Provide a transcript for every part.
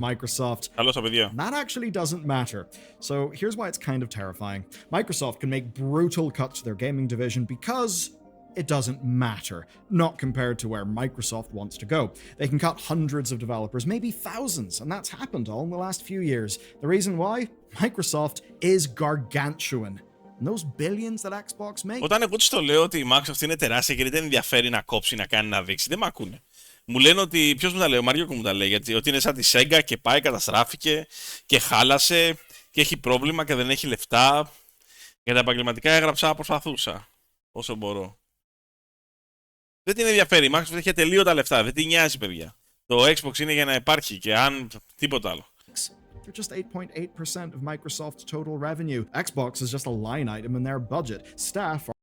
Microsoft. Καλώς τα παιδιά. That actually doesn't matter. So here's why it's kind of terrifying. Microsoft can make brutal cuts to their gaming division because it doesn't matter, not compared to where Microsoft wants to go. They can cut hundreds of developers, maybe thousands, and that's happened all in the last few years. The reason why? Microsoft is gargantuan. And those billions that Xbox makes... Όταν εγώ τους το λέω ότι η Microsoft είναι τεράστια και δεν ενδιαφέρει να κόψει, να κάνει, να δείξει, δεν με ακούνε. Μου λένε ότι, ποιος μου τα λέει, ο Μαριόκο μου τα λέει, γιατί ότι είναι σαν τη Sega και πάει, καταστράφηκε και χάλασε και έχει πρόβλημα και δεν έχει λεφτά. Για τα επαγγελματικά έγραψα, προσπαθούσα όσο μπορώ. Δεν την ενδιαφέρει, η Microsoft έχει ατελείωτα λεφτά, δεν την νοιάζει παιδιά. Το Xbox είναι για να υπάρχει και αν τίποτα άλλο. They're just 8.8% of Microsoft's total revenue. Xbox is just a line item in their budget. Staff are...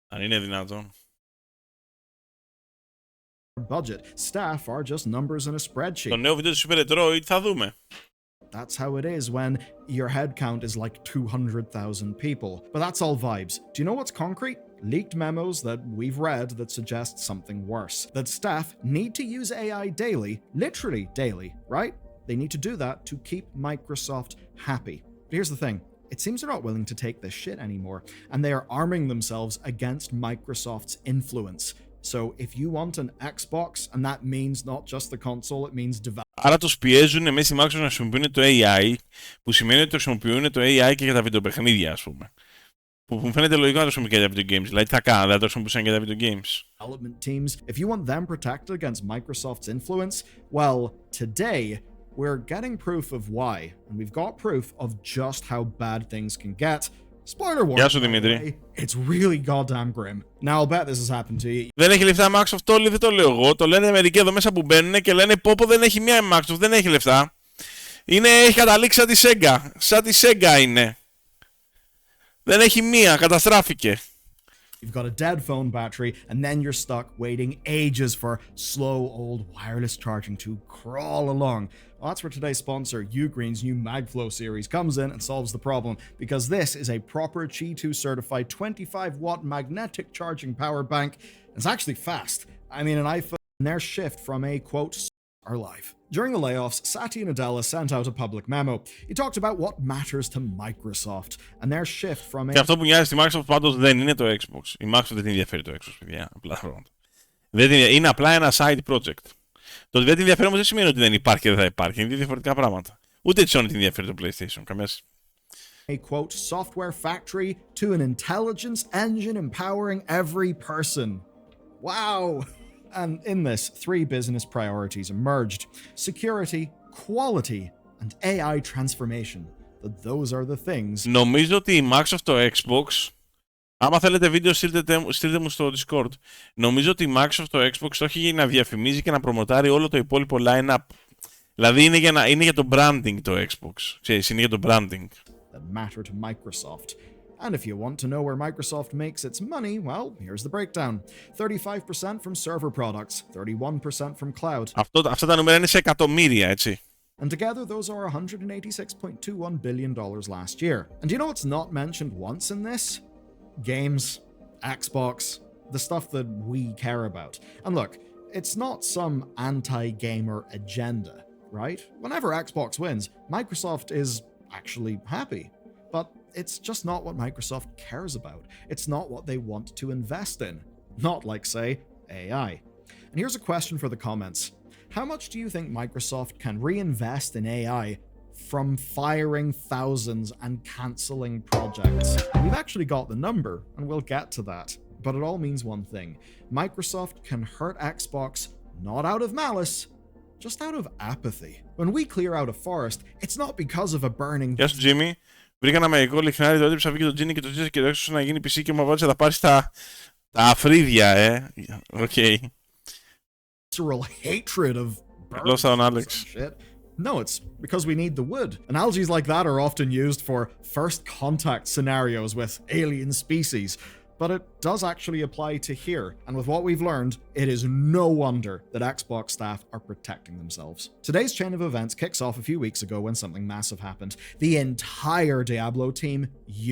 Αν είναι δυνατόν. Budget. Staff are just numbers in a spreadsheet. Το νέο βίντεο του Super Detroit θα δούμε. That's how it is when your head count is like 200,000 people. But that's all vibes. Do you know what's concrete? Leaked memos that we've read that suggest something worse. That staff need to use AI daily, literally daily, right? They need to do that to keep Microsoft happy. But here's the thing. It seems they're not willing to take this shit anymore, and they are arming themselves against Microsoft's influence. So if you want an Xbox, and that means not just the console, it means development. Άρα τους πιέζουν μέσα στη Microsoft να χρησιμοποιούν το AI, που σημαίνει ότι το χρησιμοποιούν το AI και για τα βιντεοπαιχνίδια, ας πούμε. Που μου φαίνεται λογικό να το χρησιμοποιούν και για τα video games. Δηλαδή τι θα κάνουν, δεν το χρησιμοποιούσαν και για τα video games. Development teams, if you want them protected against Microsoft's influence, well, today we're getting proof of why, and we've got proof of just how bad things can get. Spoiler warning. Γεια σου Δημήτρη. It's really goddamn grim. Now I'll bet this has happened to you. Δεν έχει λεφτά Microsoft όλοι, δεν το λέω εγώ. Το λένε μερικοί εδώ μέσα που μπαίνουν και λένε πω δεν έχει μία Microsoft, δεν έχει λεφτά. Έχει καταλήξει σαν τη Sega. Σαν τη Sega είναι. Δεν έχει μία, καταστράφηκε. You've got a dead phone battery, and then you're stuck waiting ages for slow old wireless charging to crawl along. Well, that's where today's sponsor, Ugreen's new MagFlow series, comes in and solves the problem, because this is a proper Qi2 certified 25-watt magnetic charging power bank. It's actually fast. I mean, an iPhone, their shift from a, quote, are live. During the layoffs, Satya Nadella sent out a public memo. He talked about what matters to Microsoft and their shift from a... Και αυτό που νοιάζει στη Microsoft πάντως δεν είναι το Xbox. Η Microsoft δεν την ενδιαφέρει το Xbox, παιδιά. Απλά πράγματα. Είναι απλά ένα side project. Το ότι δεν την ενδιαφέρει όμως δεν σημαίνει ότι δεν υπάρχει και δεν θα υπάρχει. Είναι δύο διαφορετικά πράγματα. Ούτε τη Sony την ενδιαφέρει το PlayStation. Καμιά... A quote, software factory to an intelligence engine empowering every person. Wow! And in this, three business priorities emerged: security, quality, and AI transformation. That those are the things. Νομίζω ότι η Microsoft το Xbox, άμα θέλετε βίντεο στείλτε μου στο Discord. Νομίζω ότι η Microsoft το Xbox το έχει για να διαφημίζει και να προμοτάρει όλο το υπόλοιπο line-up. Δηλαδή είναι για το branding το Xbox. Ξέρεις, είναι για το branding. That matter to Microsoft. And if you want to know where Microsoft makes its money, well, here's the breakdown. 35% from server products, 31% from cloud. Αυτά τα νούμερα είναι σε εκατομμύρια, έτσι. And together, those are $186.21 billion last year. And do you know what's not mentioned once in this? Games, Xbox, the stuff that we care about. And look, it's not some anti-gamer agenda, right? Whenever Xbox wins, Microsoft is actually happy. But it's just not what Microsoft cares about. It's not what they want to invest in. Not like, say, AI. And here's a question for the comments. How much do you think Microsoft can reinvest in AI from firing thousands and cancelling projects? We've actually got the number, and we'll get to that. But it all means one thing. Microsoft can hurt Xbox not out of malice, just out of apathy. When we clear out a forest, it's not because of a burning... Γεια σου Jimmy. Βρήκα ένα μαγικό λιχνάρι, το έτρεψα βγήκε το Genie και το ζήτησε και το έξω να γίνει PC και μου αβάτησε να πάρεις τα αφρίδια, Οκ. Visceral hatred of Lost on Alex. Shit. No, it's because we need the wood. Analogies like that are often used for first contact scenarios with alien species, but it does actually apply to here. And with what we've learned, it is no wonder that Xbox staff are protecting themselves. Today's chain of events kicks off a few weeks ago when something massive happened. The entire Diablo team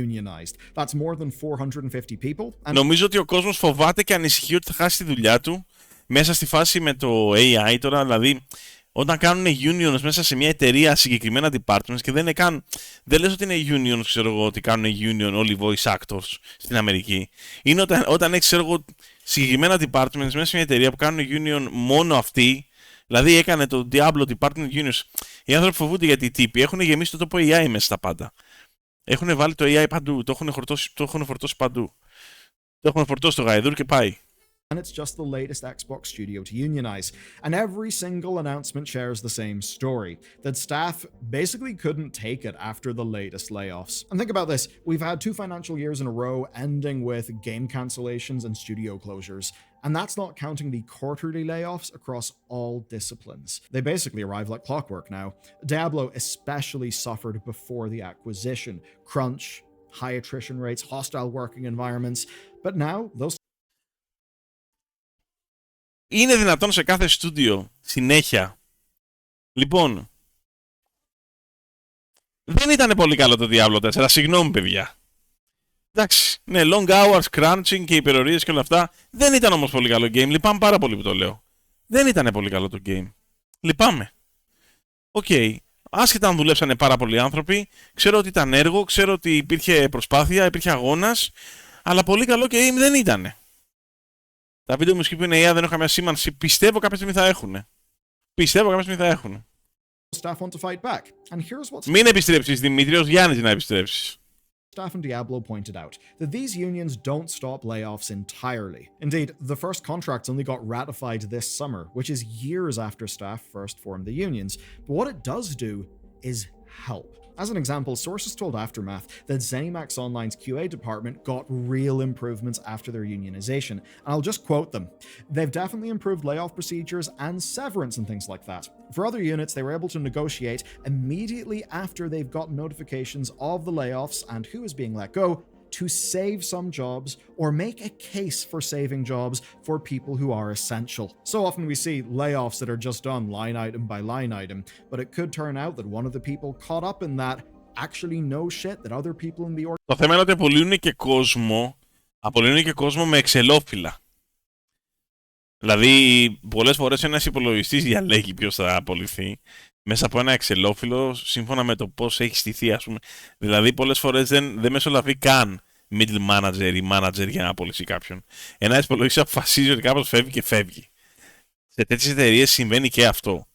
unionized. That's more than 450 people. And... Νομίζω ότι ο κόσμος φοβάται και ανησυχεί ότι θα χάσει τη δουλειά του μέσα στη φάση με το AI τώρα, δηλαδή όταν κάνουν unions μέσα σε μια εταιρεία συγκεκριμένα departments και δεν είναι καν. Δεν λες ότι είναι unions, ξέρω εγώ, ότι κάνουν union όλοι οι voice actors στην Αμερική. Είναι όταν έχεις, ξέρω εγώ, συγκεκριμένα departments μέσα σε μια εταιρεία που κάνουν union μόνο αυτοί. Δηλαδή έκανε το Diablo Department Unions. Οι άνθρωποι φοβούνται γιατί οι τύποι έχουν γεμίσει το τόπο AI μέσα στα πάντα. Έχουν βάλει το AI παντού, το έχουν φορτώσει παντού. Το έχουν φορτώσει το γαϊδούρ και πάει. And it's just the latest Xbox studio to unionize. And every single announcement shares the same story, that staff basically couldn't take it after the latest layoffs. And think about this, we've had 2 financial years in a row ending with game cancellations and studio closures. And that's not counting the quarterly layoffs across all disciplines. They basically arrive like clockwork now. Diablo especially suffered before the acquisition. Crunch, high attrition rates, hostile working environments. But now, those... Είναι δυνατόν σε κάθε στούντιο συνέχεια. Λοιπόν, δεν ήταν πολύ καλό το Diablo 4, συγγνώμη παιδιά. Εντάξει, ναι, long hours, crunching και υπερορίες και όλα αυτά. Δεν ήταν όμως πολύ καλό game, λυπάμαι πάρα πολύ που το λέω. Δεν ήταν πολύ καλό το game. Λυπάμαι. Οκ, άσχετα αν δουλέψανε πάρα πολλοί άνθρωποι, ξέρω ότι ήταν έργο, ξέρω ότι υπήρχε προσπάθεια, υπήρχε αγώνας, αλλά πολύ καλό game δεν ήτανε. Τα βίντεο μουσική που είναι AI δεν έχω καμία σήμανση. Πιστεύω κάποια στιγμή θα έχουν. Μην επιστρέψεις, Δημήτριος, Γιάννης να επιστρέψεις. Staff and Diablo pointed out that these unions don't stop layoffs entirely. Indeed, the first contracts only got ratified this summer, which is years after staff first formed the unions. But what it does do is help. As an example, sources told Aftermath that ZeniMax Online's QA department got real improvements after their unionization. And I'll just quote them. They've definitely improved layoff procedures and severance and things like that. For other units, they were able to negotiate immediately after they've got notifications of the layoffs and who is being let go to save some jobs or make a case for saving jobs for people who are essential. So often we see layoffs that are just done line item by line item, but it could turn out that one of the people caught up in that actually knows shit that other people in the org... Το θέμα είναι ότι απολύουν και κόσμο με εξελόφυλλα. Δηλαδή, πολλές φορές ένας υπολογιστής διαλέγει ποιος θα απολυθεί μέσα από ένα εξελόφυλλο σύμφωνα με το πώς έχει στηθεί, ας πούμε. Δηλαδή, πολλές φορές δεν μεσολαβεί καν middle manager ή manager για να απολυθεί κάποιον. Ένας υπολογιστής αποφασίζει ότι κάποιος φεύγει και φεύγει. Σε τέτοιες εταιρείες συμβαίνει και αυτό.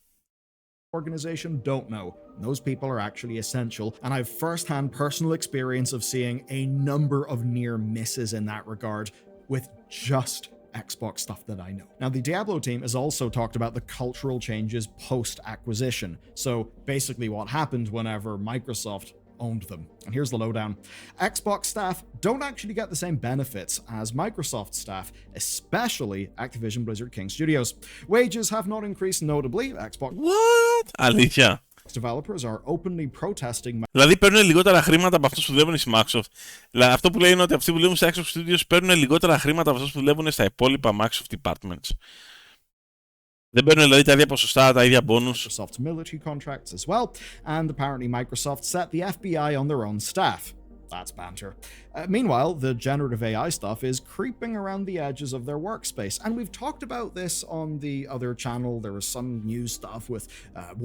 Organization don't know. Those people are actually essential, and I've first-hand personal experience of seeing a number of near misses in that regard with just Xbox stuff that I know. Now, the Diablo team has also talked about the cultural changes post-acquisition. So basically what happened whenever Microsoft owned them. And here's the lowdown. Xbox staff don't actually get the same benefits as Microsoft staff, especially Activision Blizzard King Studios. Wages have not increased notably. Xbox... What? Αλήθεια. Developers are openly protesting. Δηλαδή παίρνουν λιγότερα χρήματα από αυτούς που δουλεύουν στη Microsoft. Δηλαδή αυτό που λέει είναι ότι αυτοί που δουλεύουν στα Xbox Studios παίρνουν λιγότερα χρήματα από αυτούς που δουλεύουν στα υπόλοιπα Microsoft departments. Δεν παίρνουν δηλαδή τα ίδια ποσοστά, τα ίδια bonus. Microsoft's military contracts as well, and apparently Microsoft set the FBI on their own staff. That's banter. Meanwhile, the generative AI stuff is creeping around the edges of their workspace. And we've talked about this on the other channel. There was some new stuff with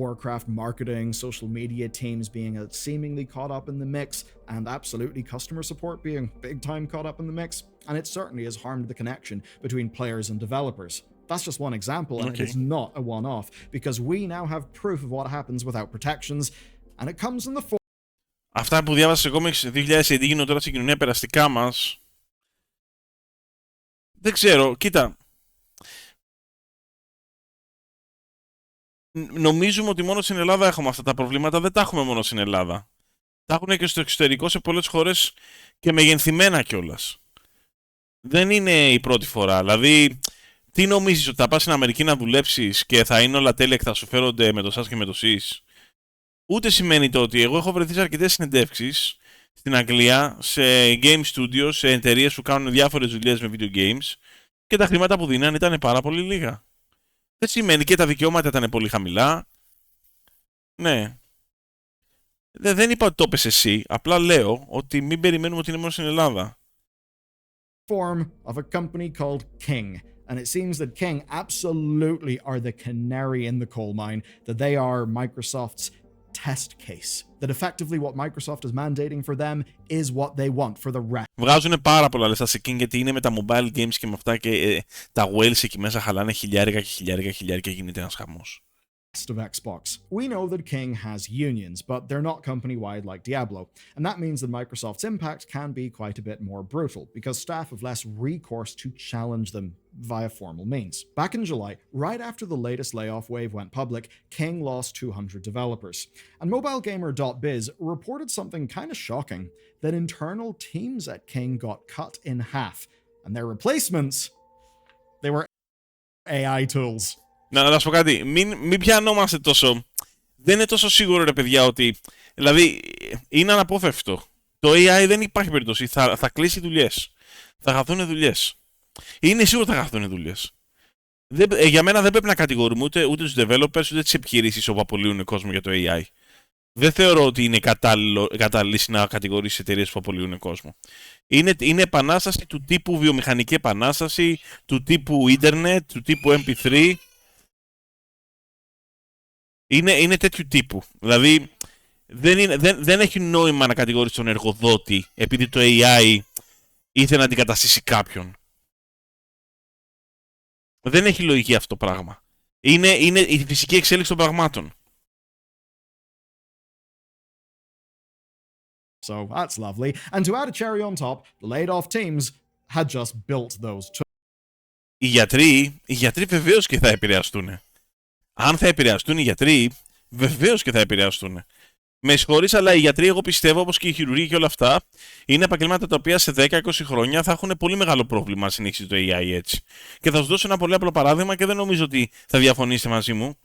Warcraft marketing, social media teams being seemingly caught up in the mix, and absolutely customer support being big time caught up in the mix. And it certainly has harmed the connection between players and developers. That's just one example, and it is not a one-off, because we now have proof of what happens without protections, and it comes in the form. Αυτά που διάβασα σε comics 2000 AD γίνονται τώρα στην κοινωνία περαστικά μας. Δεν ξέρω, κοίτα. Νομίζουμε ότι μόνο στην Ελλάδα έχουμε αυτά τα προβλήματα. Δεν τα έχουμε μόνο στην Ελλάδα. Τα έχουν και στο εξωτερικό σε πολλές χώρες και μεγενθυμένα κιόλας. Δεν είναι η πρώτη φορά. Δηλαδή, τι νομίζεις ότι θα πας στην Αμερική να δουλέψεις και θα είναι όλα τέλεια και θα σου φέρονται με το σας και με το σεις? Ούτε σημαίνει το ότι εγώ έχω βρεθεί σε αρκετές συνεντεύξεις στην Αγγλία, σε game studios, σε εταιρείες που κάνουν διάφορες δουλειές με video games και τα χρήματα που δίνανε ήταν πάρα πολύ λίγα. Δεν σημαίνει και τα δικαιώματα ήταν πολύ χαμηλά. Ναι. Δεν είπα ότι το έπες εσύ, απλά λέω ότι μην περιμένουμε ότι είναι μόνο στην Ελλάδα. Form of a company called King, And it seems that King absolutely are the canary in the coal mine, that they are Microsoft's test case. That effectively what Microsoft is mandating for them is what they want for the rest. Βγάζουν πάρα πολλά λεφτά σε King γιατί είναι με τα mobile games και με αυτά και τα whales εκεί μέσα χαλάνε χιλιάρικα και χιλιάρικα και γίνεται ένας χαμός. Of Xbox. We know that King has unions, but they're not company-wide like Diablo, and that means that Microsoft's impact can be quite a bit more brutal, because staff have less recourse to challenge them via formal means. Back in July, right after the latest layoff wave went public, King lost 200 developers. And mobilegamer.biz reported something kind of shocking, that internal teams at King got cut in half, and their replacements, they were AI tools. Να σου πω κάτι, μην πιανόμαστε τόσο. Δεν είναι τόσο σίγουρο, ρε παιδιά, ότι. Δηλαδή, είναι αναπόφευκτο. Το AI δεν υπάρχει περίπτωση. Θα κλείσει δουλειές. Θα χαθούν δουλειές. Είναι σίγουρο ότι θα χαθούν δουλειές. Για μένα δεν πρέπει να κατηγορούμε ούτε τους developers ούτε τις επιχειρήσεις όπου απολύουν κόσμο για το AI. Δεν θεωρώ ότι είναι κατάλληλη να κατηγορήσει εταιρείες που απολύουν κόσμο. Είναι επανάσταση του τύπου βιομηχανική επανάσταση, του τύπου ίντερνετ, του τύπου MP3. Είναι τέτοιου τύπου. Δηλαδή, δεν έχει νόημα να κατηγορήσει τον εργοδότη επειδή το AI ήθελε να αντικαταστήσει κάποιον. Δεν έχει λογική αυτό το πράγμα. Είναι η φυσική εξέλιξη των πραγμάτων. So that's lovely. And to add a cherry on top, the laid-off teams had just built those tools. Οι γιατροί βεβαίως και θα επηρεαστούν. Αν θα επηρεαστούν οι γιατροί, βεβαίως και θα επηρεαστούν. Με συγχωρείς, αλλά οι γιατροί, εγώ πιστεύω, όπως και οι χειρουργοί και όλα αυτά, είναι επαγγελμάτα τα οποία σε 10-20 χρόνια θα έχουν πολύ μεγάλο πρόβλημα να συνεχίσει το AI έτσι. Και θα σου δώσω ένα πολύ απλό παράδειγμα και δεν νομίζω ότι θα διαφωνήσετε μαζί μου.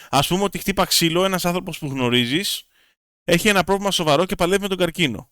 Ας πούμε ότι χτύπα ξύλο ένας άνθρωπος που γνωρίζεις, έχει ένα πρόβλημα σοβαρό και παλεύει με τον καρκίνο.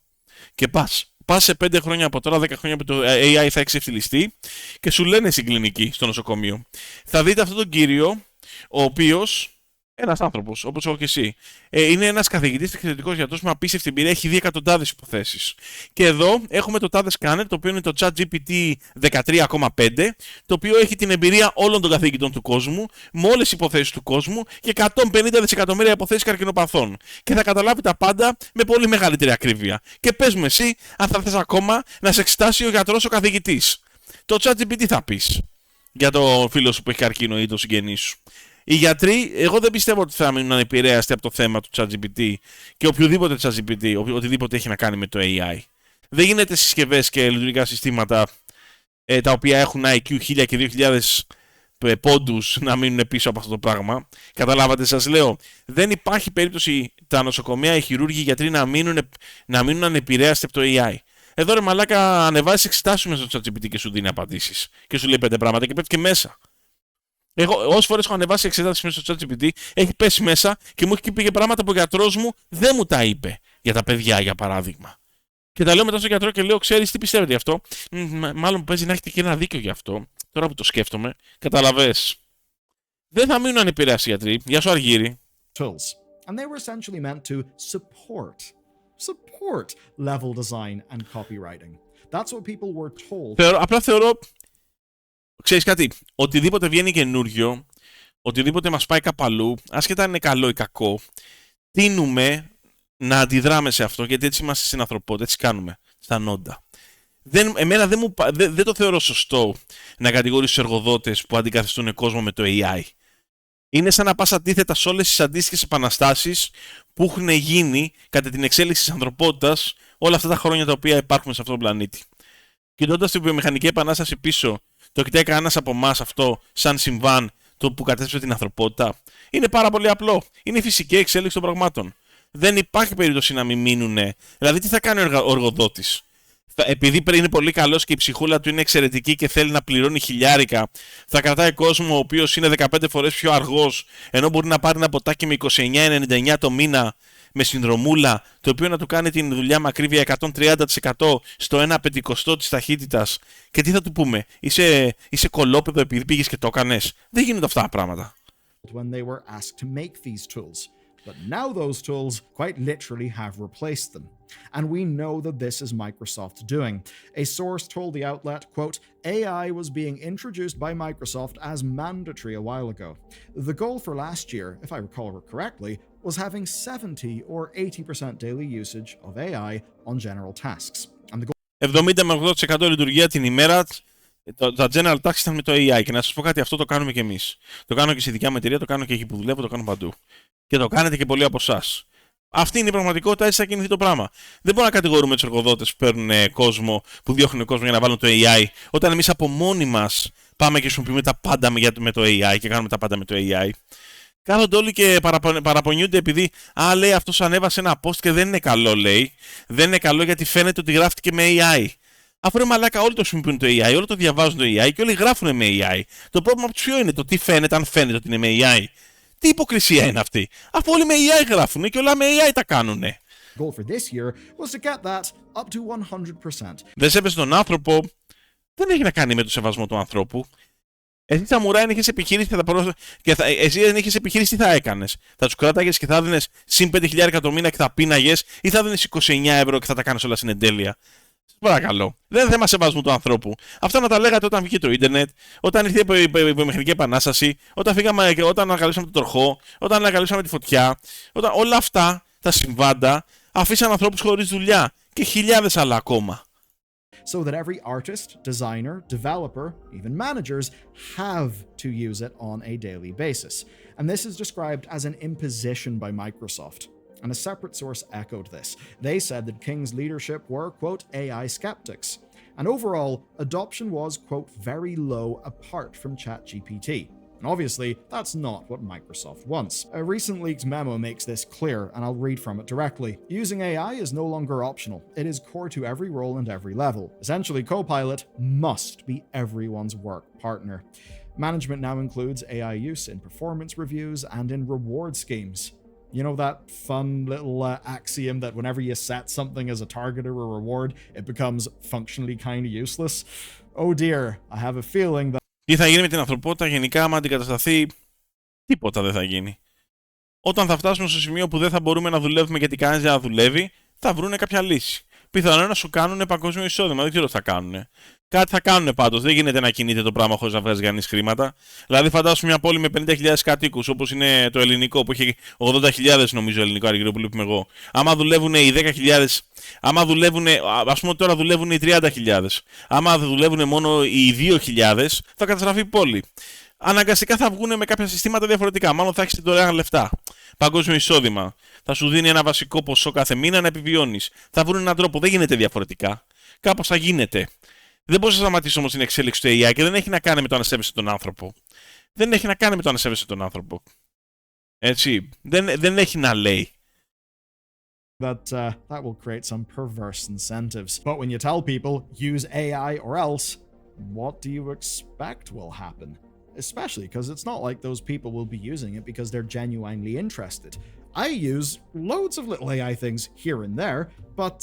Και πας σε 5 χρόνια από τώρα, 10 χρόνια που το AI θα εξευθυλιστεί και σου λένε στην κλινική, στο νοσοκομείο. Θα δείτε αυτόν τον κύριο, ο οποίος, ένας άνθρωπος, όπως εγώ και εσύ, είναι ένας καθηγητής εξαιρετικός γιατρός με απίστευτη εμπειρία, έχει δει εκατοντάδες υποθέσεις. Και εδώ έχουμε το τάδε σκάνερ, το οποίο είναι το ChatGPT 13,5, το οποίο έχει την εμπειρία όλων των καθηγητών του κόσμου, με όλες τις υποθέσεις του κόσμου και 150 δισεκατομμύρια υποθέσεις καρκινοπαθών. Και θα καταλάβει τα πάντα με πολύ μεγαλύτερη ακρίβεια. Και πες μου εσύ, αν θα θες ακόμα να σε εξετάσει ο γιατρός ο καθηγητής. Το ChatGPT θα πεις για το φίλο σου που έχει καρκίνο ή το συγγενή σου. Οι γιατροί, εγώ δεν πιστεύω ότι θα μείνουν ανεπηρέαστοι από το θέμα του ChatGPT και οποιοδήποτε ChatGPT, οτιδήποτε έχει να κάνει με το AI. Δεν γίνεται συσκευές και λειτουργικά συστήματα τα οποία έχουν IQ 1000 και 2000 πόντους να μείνουν πίσω από αυτό το πράγμα. Καταλάβατε, σας λέω, δεν υπάρχει περίπτωση τα νοσοκομεία, οι χειρούργοι, οι γιατροί να μείνουν ανεπηρέαστοι από το AI. Εδώ ρε μαλάκα, ανεβάζεις εξετάσεις μέσα στο ChatGPT και σου δίνει απαντήσεις. Και σου λέει 5 πράγματα και πέφτει και μέσα. Εγώ όσες φορές έχω ανεβάσει εξετάσεις μέσα στο ChatGPT, έχει πέσει μέσα και μου έχει πει και πράγματα που ο γιατρός μου δεν μου τα είπε. Για τα παιδιά, για παράδειγμα. Και τα λέω μετά στον γιατρό και λέω: ξέρεις τι πιστεύετε γι' αυτό? Μάλλον παίζει να έχετε και ένα δίκιο γι' αυτό. Τώρα που το σκέφτομαι, καταλαβες. Δεν θα μείνουν ανεπηρέαστοι γιατροί. Γεια σου, Αργύρι. Tools. And they were essentially meant to support level design and copywriting. That's what people were told. Απλά θεωρώ. Ξέρεις κάτι, οτιδήποτε βγαίνει καινούριο, οτιδήποτε μας πάει κάπου αλλού, άσχετα αν είναι καλό ή κακό, τείνουμε να αντιδράμε σε αυτό, γιατί έτσι είμαστε στην ανθρωπότητα, έτσι κάνουμε, στα νόντα. Εμένα δεν το θεωρώ σωστό να κατηγορήσω τους εργοδότες που αντικαθιστούν κόσμο με το AI. Είναι σαν να πας αντίθετα σε όλες τις αντίστοιχες επαναστάσεις που έχουν γίνει κατά την εξέλιξη της ανθρωπότητας όλα αυτά τα χρόνια τα οποία υπάρχουν σε αυτόν τον πλανήτη. Κοιτώντας την βιομηχανική επανάσταση πίσω, το κοιτάει κανένας από εμάς αυτό σαν συμβάν το που κατέστρεψε την ανθρωπότητα? Είναι πάρα πολύ απλό. Είναι η φυσική εξέλιξη των πραγμάτων. Δεν υπάρχει περίπτωση να μην μείνουν. Δηλαδή, τι θα κάνει ο εργοδότης? Επειδή είναι πολύ καλός και η ψυχούλα του είναι εξαιρετική και θέλει να πληρώνει χιλιάρικα, θα κρατάει κόσμο ο οποίος είναι 15 φορές πιο αργός, ενώ μπορεί να πάρει ένα ποτάκι με 29,99 το μήνα με συνδρομούλα, το οποίο να του κάνει την δουλειά με ακρίβεια 130% στο 1/50 της ταχύτητας. Και τι θα του πούμε? Είσαι κολόπεδο επειδή πήγες και το έκανες? Δεν γίνονται αυτά τα πράγματα. When they were asked to make these tools. but now those tools quite literally have replaced them. And we know that this is Microsoft doing. A source told the outlet, quote, AI was being introduced by Microsoft as mandatory a while ago. The goal for last year, if I recall correctly, was having 70 or 80% daily usage of AI on general tasks. And the goal 70 με 80% λειτουργία την ημέρα. Τα general tasks ήταν με το AI. Και να σας πω κάτι, αυτό το κάνουμε και εμείς. Το κάνω και στη δικιά μου εταιρεία, το κάνω και εκεί που δουλεύω, το κάνω παντού. Και το κάνετε και πολλοί από εσάς. Αυτή είναι η πραγματικότητα, έτσι θα κινηθεί το πράγμα. Δεν μπορούμε να κατηγορούμε τους εργοδότες που παίρνουν κόσμο, που διώχνουν κόσμο για να βάλουν το AI, όταν εμείς από μόνοι μας πάμε και χρησιμοποιούμε τα πάντα με το AI και κάνουμε τα πάντα με το AI. Κάθονται όλοι και παραπονιούνται επειδή, λέει, αυτός ανέβασε ένα post και δεν είναι καλό, λέει. Δεν είναι καλό γιατί φαίνεται ότι γράφτηκε με AI. Αφού ρε μαλάκα, όλοι το χρησιμοποιούν το AI, όλοι το διαβάζουν το AI και όλοι γράφουν με AI. Το πρόβλημα ποιο είναι, το τι φαίνεται, αν φαίνεται ότι είναι με AI. Τι υποκρισία είναι αυτή, αφού όλοι με AI γράφουν και όλα με AI τα κάνουνε. goal for this year was to get that up to 100%. Δεν σέβεσαι τον άνθρωπο, δεν έχει να κάνει με το σεβασμό του ανθρώπου. Εσύ Σαμουράι, αν είχες επιχείρηση, εσύ αν είχες επιχείρηση, τι θα έκανες? Θα τους κράταγες και θα δίνες συν 5.000 το μήνα και θα πίναγες, ή θα δίνεις 29 ευρώ και θα τα κάνεις όλα στην εντέλεια? Σας παρακαλώ. Δεν είναι θέμα σεβασμού του ανθρώπου. Αυτά να τα λέγατε όταν βγήκε το ίντερνετ, όταν ήρθε η βιομηχανική επανάσταση, όταν ανακαλύψαμε τον τροχό, όταν ανακαλύψαμε τη φωτιά. Όλα αυτά τα συμβάντα αφήσαν ανθρώπους χωρίς δουλειά και χιλιάδες άλλα ακόμα. So that every artist, designer, developer, even managers have to use it on a daily basis. And this is described as an imposition by Microsoft. And a separate source echoed this. They said that King's leadership were, quote, AI skeptics. And overall, adoption was, quote, very low apart from ChatGPT. And obviously, that's not what Microsoft wants. A recent leaked memo makes this clear, and I'll read from it directly. Using AI is no longer optional. It is core to every role and every level. Essentially, Copilot must be everyone's work partner. Management now includes AI use in performance reviews and in reward schemes. You know that fun little axiom that whenever you set something as a target or a reward, it becomes functionally kind of useless? Oh dear, I have a feeling that Τι θα γίνει με την ανθρωπότητα γενικά άμα αντικατασταθεί? Τίποτα δεν θα γίνει. Όταν θα φτάσουμε στο σημείο που δεν θα μπορούμε να δουλεύουμε γιατί κανένας δεν δουλεύει, θα βρούνε κάποια λύση. Πιθανόν να σου κάνουν παγκόσμιο εισόδημα, δεν ξέρω τι θα κάνουν. Κάτι θα κάνουν πάντως, δεν γίνεται να κινείται το πράγμα χωρίς να βγάζει κανείς χρήματα. Δηλαδή, φαντάσου μια πόλη με 50.000 κατοίκους, όπως είναι το ελληνικό, που έχει 80.000 νομίζω ελληνικό αργυρό που λείπουμε εγώ. Άμα δουλεύουν οι 10.000, άμα δουλεύουν, ας πούμε τώρα δουλεύουν οι 30.000, άμα δουλεύουν μόνο οι 2.000, θα καταστραφεί η πόλη. Αναγκαστικά θα βγουν με κάποια συστήματα διαφορετικά. Μάλλον θα έχεις δωρεάν λεφτά. Παγκόσμιο εισόδημα. Θα σου δίνει ένα βασικό ποσό κάθε μήνα να επιβιώνεις. Θα βρουν έναν τρόπο. Δεν γίνεται διαφορετικά. Κάπως θα γίνεται. Δεν μπορείς να σταματήσεις όμως την εξέλιξη του AI και δεν έχει να κάνει με το αν σέβεσαι τον άνθρωπο. Δεν έχει να κάνει με το αν σέβεσαι τον άνθρωπο. Έτσι. Δεν έχει να λέει. that will create some perverse incentives. But when you tell people use AI or else, what do you expect will happen? Especially because it's not like those people will be using it because they're genuinely interested. I use loads of little AI things here and there, but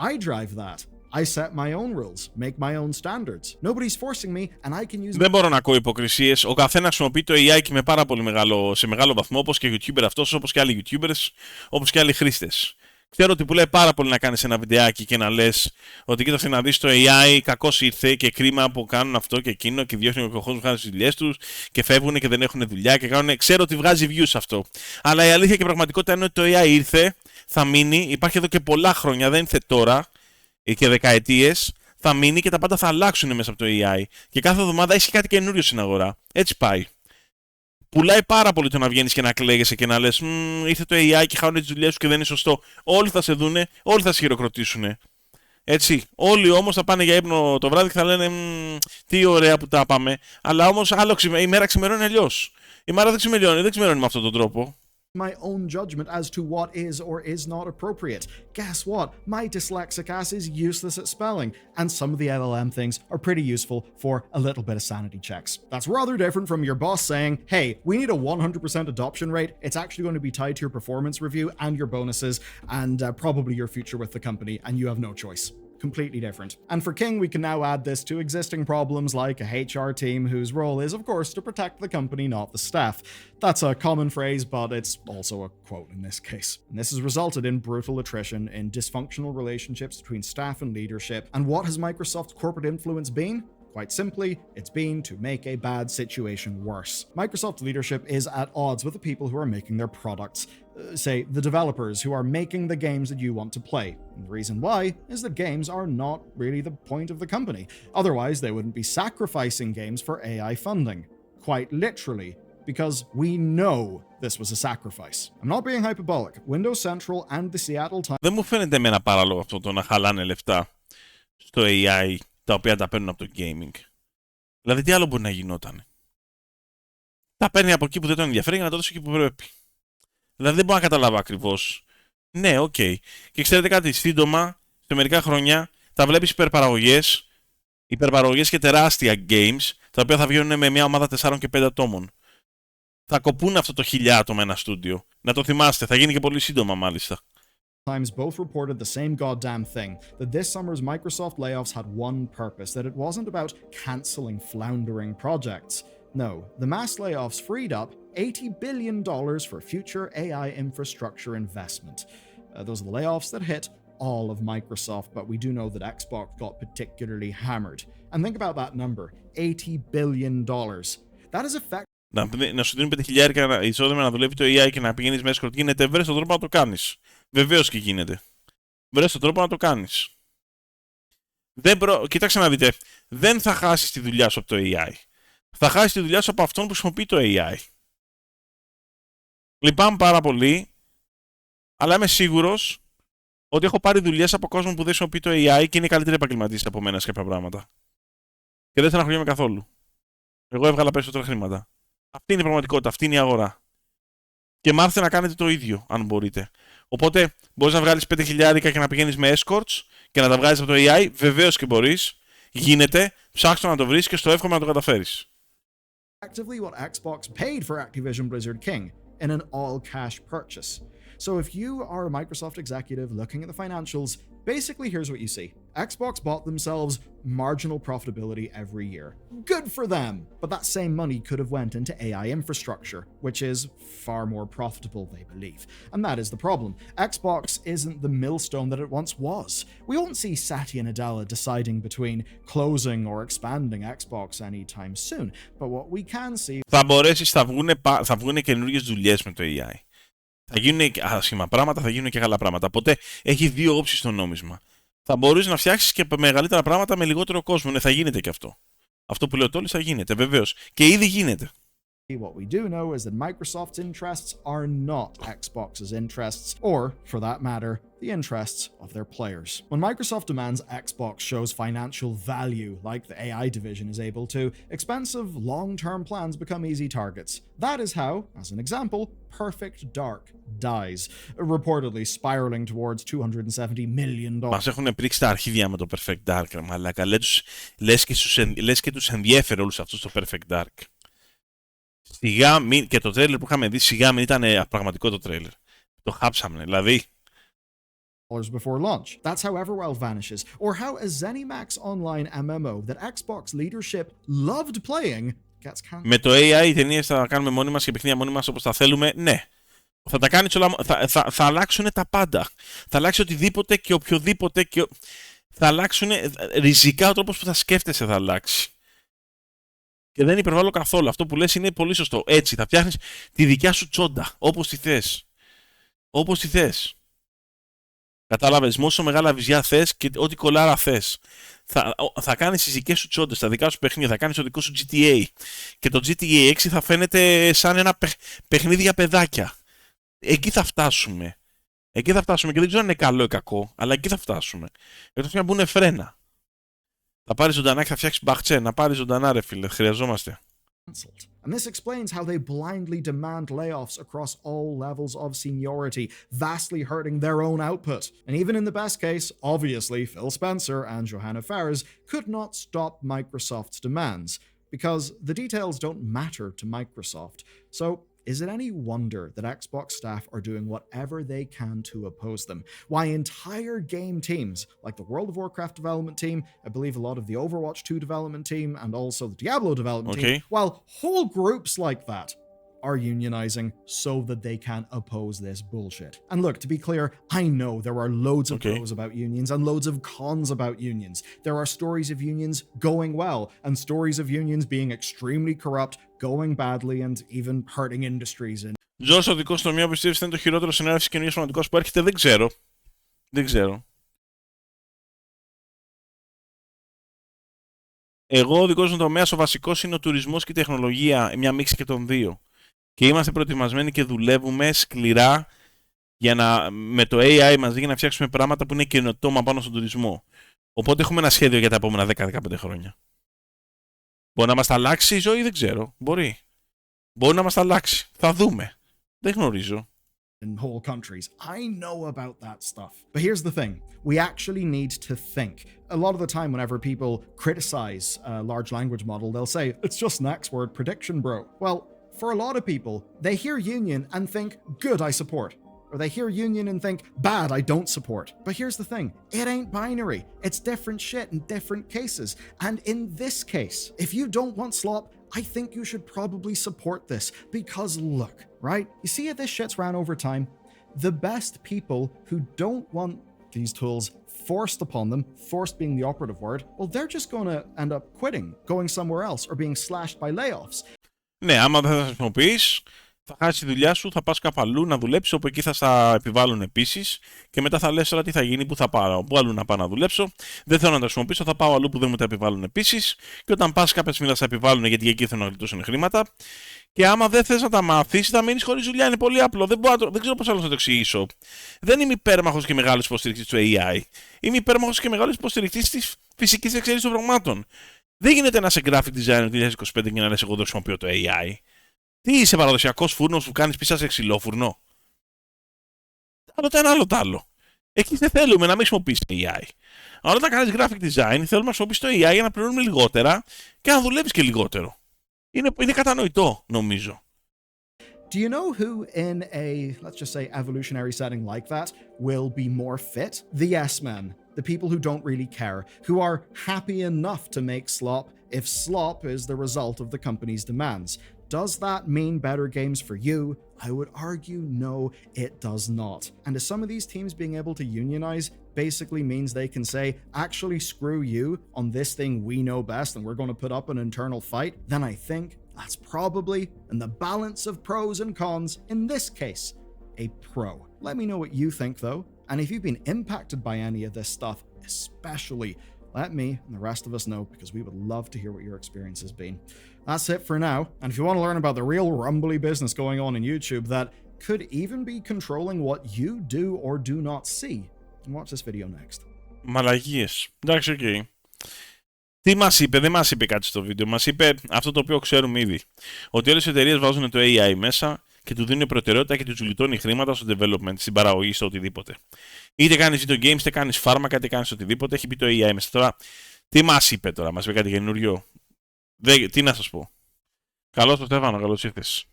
I drive that. I set my own rules, make my own standards. Nobody's forcing me and I can use... Δεν μπορώ να ακούω υποκρισίες. Ο καθένας χρησιμοποιεί το AI και με πάρα πολύ σε μεγάλο βαθμό, όπως και YouTuber αυτός, όπως και άλλοι YouTubers, όπως και άλλοι χρήστες. Ξέρω ότι πουλάει πάρα πολύ να κάνεις ένα βιντεάκι και να λες ότι κοίταξε να δεις το AI, κακώς ήρθε και κρίμα που κάνουν αυτό και εκείνο και διώχνουν ο κόσμο που κάνουν τις δουλειές τους και φεύγουν και δεν έχουν δουλειά και κάνουν. Ξέρω ότι βγάζει views αυτό. Αλλά η αλήθεια και η πραγματικότητα είναι ότι το AI ήρθε, θα μείνει, υπάρχει εδώ και πολλά χρόνια, δεν ήρθε τώρα και δεκαετίες, θα μείνει και τα πάντα θα αλλάξουν μέσα από το AI. Και κάθε εβδομάδα έχει κάτι καινούριο στην αγορά. Έτσι πάει. Πουλάει πάρα πολύ το να βγαίνεις και να κλαίγεσαι και να λες ήρθε το AI και χάνουν τις δουλειές σου και δεν είναι σωστό. Όλοι θα σε δούνε, όλοι θα σε χειροκροτήσουν. Έτσι. Όλοι όμως θα πάνε για ύπνο το βράδυ και θα λένε τι ωραία που τα πάμε. Αλλά όμως η μέρα ξημερώνει αλλιώς. Η μέρα δεν ξημερώνει με αυτόν τον τρόπο. My own judgment as to what is or is not appropriate. Guess what? My dyslexic ass is useless at spelling, and some of the LLM things are pretty useful for a little bit of sanity checks. That's rather different from your boss saying, hey, we need a 100% adoption rate. It's actually going to be tied to your performance review and your bonuses and probably your future with the company, and you have no choice. completely different. And for King, we can now add this to existing problems like a HR team whose role is, of course, to protect the company, not the staff. That's a common phrase, but it's also a quote in this case. And this has resulted in brutal attrition, in dysfunctional relationships between staff and leadership. And what has Microsoft's corporate influence been? Quite simply, it's been to make a bad situation worse. Microsoft leadership is at odds with the people who are making their products, say the developers who are making the games that you want to play. And the reason why is that games are not really the point of the company. Otherwise, they wouldn't be sacrificing games for AI funding. Quite literally, because we know this was a sacrifice. I'm not being hyperbolic. Windows Central and the Seattle Times. Δεν μου φαίνεται εμένα παράλογο αυτό το να χαλάνε λεφτά στο AI τα οποία τα παίρνουν από το gaming. Δηλαδή, τι άλλο μπορεί να γινόταν. Τα παίρνει από εκεί που δεν τον ενδιαφέρει για να το δώσει εκεί που πρέπει. Δηλαδή, δεν μπορώ να καταλάβω ακριβώς. Ναι, οκ. Και ξέρετε κάτι, σύντομα, σε μερικά χρόνια, θα βλέπεις υπερπαραγωγές και τεράστια games, τα οποία θα βγαίνουν με μια ομάδα 4 και 5 ατόμων. Θα κοπούν αυτό το 1000 άτομα ένα στούντιο. Να το θυμάστε, θα γίνει και πολύ σύντομα μάλιστα. Times both reported the same goddamn thing, that this summer's Microsoft layoffs had one purpose, that it wasn't about cancelling floundering projects. No, the mass layoffs freed up $80 billion for future AI infrastructure investment. Those are the layoffs that hit all of Microsoft, but we do know that Xbox got particularly hammered. And think about that number, $80 billion. That is effective. Να σου δίνουν 5.000 εισόδημα να δουλεύει το AI και να πηγαίνεις μέσα σκορτ. Γίνεται, βρες τον τρόπο να το κάνεις. Βεβαίως και γίνεται. Βρες τον τρόπο να το κάνεις. Κοίταξε να δείτε. Δεν θα χάσεις τη δουλειά σου από το AI. Θα χάσεις τη δουλειά σου από αυτόν που χρησιμοποιεί το AI. Λυπάμαι πάρα πολύ, αλλά είμαι σίγουρος ότι έχω πάρει δουλειές από κόσμο που δεν χρησιμοποιεί το AI και είναι καλύτεροι επαγγελματίες από μένα σε κάποια πράγματα. Και δεν στεναχωριέμαι καθόλου. Εγώ έβγαλα περισσότερα χρήματα. Αυτή είναι η πραγματικότητα, αυτή είναι η αγορά. Και μάθετε να κάνετε το ίδιο, αν μπορείτε. Οπότε, μπορείς να βγάλεις 5.000 και να πηγαίνεις με escorts και να τα βγάζεις από το AI. Βεβαίως και μπορείς. Γίνεται. Ψάξτε να το βρεις και στο εύχομαι να το καταφέρεις. Effectively what Xbox paid for Activision Blizzard King in an all-cash purchase. So if you are a Microsoft executive looking at the financials, basically here's what you see. Xbox bought themselves marginal profitability every year. Good for them! But that same money could have went into AI infrastructure, which is far more profitable, they believe. And that is the problem. Xbox isn't the millstone that it once was. We won't see Satya Nadella deciding between closing or expanding Xbox anytime soon. But what we can see... Θα βγουν καινούργιες δουλειές με το AI. Θα γίνουν άσχημα πράγματα, θα γίνουν και καλά πράγματα. Οπότε έχει δύο όψεις στο νόμισμα. Θα μπορείς να φτιάξεις και μεγαλύτερα πράγματα με λιγότερο κόσμο. Ναι, θα γίνεται και αυτό. Αυτό που λέω τώρα θα γίνεται, βεβαίως. Και ήδη γίνεται. What we do know is that Microsoft's interests are not Xbox's interests, or, for that matter, the interests of their players. When Microsoft demands Xbox shows financial value, like the AI division is able to, expensive long-term plans become easy targets. That is how, as an example, Perfect Dark dies, reportedly spiraling towards $270 million. Μας έχουν πρίξει τα αρχίδια με το Perfect Dark, μαλάκα. Λες και τους ενδιέφερε όλους αυτούς το Perfect Dark. Σιγά μην, και το τρέιλερ που είχαμε δει, σιγά μην ήταν πραγματικό το τρέιλερ. Το χάψαμε, δηλαδή. Before launch. That's how Everwild vanishes, or how a ZeniMax Online MMO that Xbox leadership loved playing gets cancelled. Με το AI οι ταινίες θα κάνουμε μόνοι μας και παιχνίδια μόνοι μας όπως θα θέλουμε, ναι. Θα τα κάνεις όλα, θα αλλάξουν τα πάντα. Θα αλλάξει οτιδήποτε και οποιοδήποτε και... Θα αλλάξουν ριζικά ο τρόπος που θα σκέφτεσαι θα αλλάξει. Και δεν υπερβάλλω καθόλου. Αυτό που λες είναι πολύ σωστό. Έτσι, θα φτιάχνεις τη δικιά σου τσόντα, όπως τη θες. Όπως τη θες. Κατάλαβες, μόσο μεγάλα βυζιά θες και ό,τι κολάρα θες. Θα κάνεις τις δικές σου τσόντες, τα δικά σου παιχνίδια, θα κάνεις το δικό σου GTA. Και το GTA 6 θα φαίνεται σαν ένα παιχνίδι για παιδάκια. Εκεί θα φτάσουμε. Εκεί θα φτάσουμε και δεν ξέρω αν είναι καλό ή κακό, αλλά εκεί θα φτάσουμε. Εκτός να μπουν φρένα. Θα πάρεις ζωντανά και θα φτιάξεις μπαχτσέ. Να πάρεις ζωντανά ρε φίλε, χρειαζόμαστε. And this explains how they blindly demand layoffs across all levels of seniority, vastly hurting their own output. And even in the best case, obviously, Phil Spencer and Johanna Fares could not stop Microsoft's demands, because the details don't matter to Microsoft. So is it any wonder that Xbox staff are doing whatever they can to oppose them? Why entire game teams, like the World of Warcraft development team, I believe a lot of the Overwatch 2 development team, and also the Diablo development team, while whole groups like that are unionizing so that they can oppose this bullshit. And look, to be clear, I know there are loads of pros about unions and loads of cons about unions. There are stories of unions going well and stories of unions being extremely corrupt, going badly, and even hurting industries. George, ο δικός του τομέα πιστεύεις είναι το χειρότερο σενάριο της κοινωνίας πραγματικός που έρχεται? Δεν ξέρω. Εγώ ο δικός μου τομέας ο βασικός είναι ο τουρισμός και η τεχνολογία, μια μίξη και των δύο. Και είμαστε προετοιμασμένοι και δουλεύουμε σκληρά για με το AI μαζί για να φτιάξουμε πράγματα που είναι καινοτόμα πάνω στον τουρισμό. Οπότε έχουμε ένα σχέδιο για τα επόμενα 10-15 χρόνια. Μπορεί να μας τα αλλάξει η ζωή, δεν ξέρω. Μπορεί να μας τα αλλάξει. Θα δούμε. Δεν γνωρίζω. In whole countries. I know about that stuff. But here's the thing. We actually need to think. A lot of the time whenever people criticize a large language model, they'll say, it's just an X-word prediction, bro. Well, for a lot of people, they hear union and think, good, I support. Or they hear union and think, bad, I don't support. But here's the thing. It ain't binary. It's different shit in different cases. And in this case, if you don't want slop, I think you should probably support this. Because look, right? You see how this shit's ran over time? The best people who don't want these tools forced upon them, forced being the operative word, well, they're just going to end up quitting, going somewhere else, or being slashed by layoffs. Ναι, άμα δεν θα χρησιμοποιείς, θα χάσεις τη δουλειά σου, θα πας κάπου αλλού να δουλέψεις, όπου εκεί θα στα επιβάλλουν επίσης, και μετά θα λες τώρα τι θα γίνει, πού θα πάω, πού αλλού να πάω να δουλέψω. Δεν θέλω να τα χρησιμοποιήσω, θα πάω αλλού που δεν μου τα επιβάλλουν επίσης. Και όταν πας κάποια στιγμή θα στα επιβάλλουν γιατί εκεί θέλουν να γλιτώσουν χρήματα. Και άμα δεν θες να τα μάθεις, θα μείνεις χωρίς δουλειά. Είναι πολύ απλό. Δεν ξέρω πώς άλλο να το εξηγήσω. Δεν είμαι υπέρμαχος και μεγάλος υποστηρικτής του AI. Είμαι υπέρμαχος και μεγάλος υποστηρικτής της φυσικής εξέλιξης των πραγμάτων. Δεν γίνεται να είσαι graphic designer το 2025 και να λες εγώ δεν χρησιμοποιώ το AI. Τι είσαι, παραδοσιακός φούρνος που κάνεις πίσω σε ξυλόφουρνο? Άλλο το ένα, άλλο το άλλο. Εκεί δεν θέλουμε να μην χρησιμοποιήσεις AI. Αλλά όταν κάνεις graphic design, θέλουμε να χρησιμοποιήσεις το AI για να πληρώνουμε λιγότερα και να δουλεύεις και λιγότερο. Είναι κατανοητό, νομίζω. Do you know who in a, let's just say, evolutionary setting like that will be more fit? The yes men. The people who don't really care, who are happy enough to make slop if slop is the result of the company's demands. Does that mean better games for you? I would argue no, it does not. And if some of these teams being able to unionize basically means they can say, actually screw you on this thing we know best and we're going to put up an internal fight, then I think that's probably, in the balance of pros and cons, in this case, a pro. Let me know what you think though. And if you've been impacted by any of this stuff, especially, let me and the rest of us know, because we would love to hear what your experience has been. That's it for now. And if you want to learn about the real rumbly business going on in YouTube that could even be controlling what you do or do not see, watch this video next. Μαλαγίες. Εντάξει, οκ. Τι μας είπε? Δεν μας είπε κάτι στο βίντεο. Μας είπε αυτό το οποίο ξέρουμε ήδη. Ότι όλες οι εταιρείες βάζουν το AI μέσα και του δίνουν προτεραιότητα και του γλιτώνει χρήματα στο development, στην παραγωγή, στο οτιδήποτε. Είτε κάνεις video games, είτε κάνεις φάρμακα, είτε κάνεις οτιδήποτε. Έχει πει το AI μέσα. Τώρα, τι μας είπε τώρα? Μας είπε κάτι καινούριο? Τι να σας πω. Καλώς το Στέφανο, καλώς ήρθες.